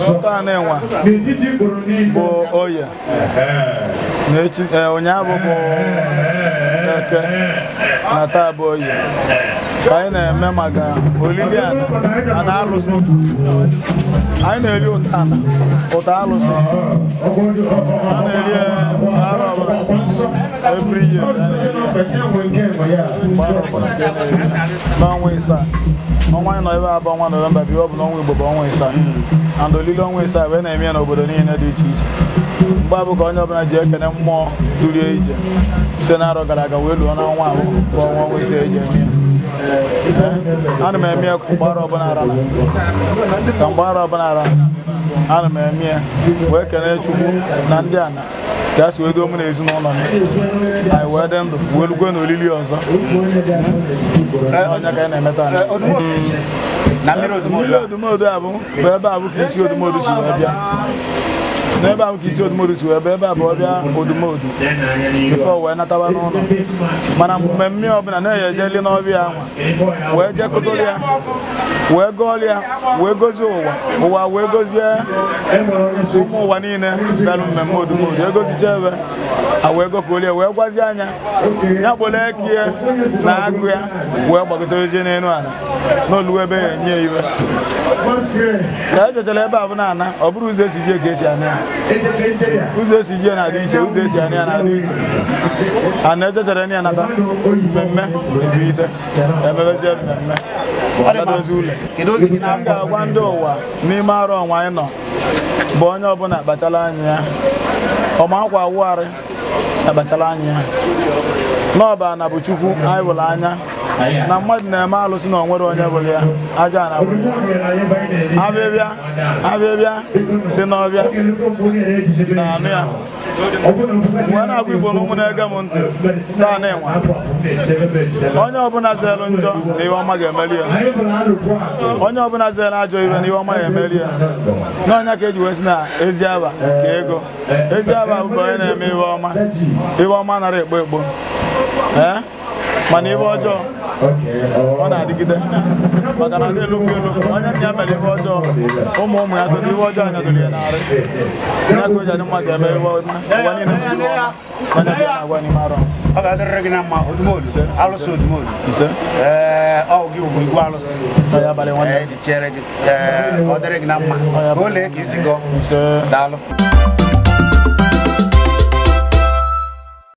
ụka na-enwa bụ oye ụnyaahụ bụ eke na taa bụ oye ka anyị na-eme maka olili ana alụsị anyị na-eri ụta alụsị a na-eri arọ ọbụla every year n'ọnwa ịsaa ọnwa anyị nọ ebe abụọ ọnwa Nọvemba bụ ọ bụ n'ọnwa Igbo bụ ọnwa ịsaa and olili ọnwa ịsaa wee na-eme ya n'obodo niile dị iche iche mgbe abụ ka onye ọbụla ji ekene mmụọ durie ije site n'arọ gara aga wee luo n'ọnwa abụọ bụ ọnwa ịsaa eji eme ya ana m eme ya ka mgbara ọbụla ara ana m eme ya wee kene Chukwu na ndị ana ka si wee duo mụ na ezinụlọ m anyị wee dị ndụ wee lugwe n'olili ọzọ onye ka anyị na-emeta mmiri odumodu abụ bụ ebe abụ ka isi odumodu si wee bịa n'ebe ahụ ka isi odumodu si wee bịa ebe abụọ bịa odumodu bifo wee nataba n'ụlọ mana mmemme ọbụla na-eje ejeli n'ọbịa anwa wee jekọtara ya wee gọọlịa ya wee gozie ụwa wee gozie ụmụ ụwa niile bịarụ mmemme odumodu egozicha ebe a wee gọkọlie wee gwazie anya ya kpọrọ ekie na agụ ya wee gbakọta ozie n'elu ala n'oluwe ebe ya enye iwe ka ejechara ebe a bụ na-ana ọ bụrụ ụzọ esi jie ka esi ana ya ụzọ esi jie na-adị iche ụzọ esi ana ya na-adị iche a na-ejechara ya nata mmemme ebiite emebezie mmemme ọdadozi ụlọ a ga-agwa ndị ụwa n'ime arọ ọnwa anyị nọ bụ onye ọbụla kpachala anya ya ọma akwa awụgharị akpachala anya ya n'ọba na bụ Chukwu anyị bụrụ anya na mmadụ na-eme alụsị na onwere onye bụrụ ya aja na abịbịa dị n'ọbịa na anụ ya wee na-agwa Igbo na ụmụ na-ege m ntị taa na-enwe onye ọbụla zere njọ na ihe ọma ga-emeli ya onye ọbụla zere ajọ ihe na ihe ọma ga-emeli ya n'ọnya ka eji wee si na ezi aba ka ego ezi aba bụ onye na-eme ihe ọma nara ekpo mana ihe ọjọọ ọ na-adịgide maka na ndị elufu onye nna ya mere ihe ọjọọ ụmụ ya tụrụ ihe ọjọọ anyadoro ya narị ya ka o ji adị mmadụ eme ihe ụwa niile onye bịa na-agwa n'ime arọ ọ ga-adịrịrị gị na mma odumodu alụsị odumodu ọ gị bụ igwe alụsị dị chere gị ọ dịrị gị na mma ka o lee ka isi gọọ daalụ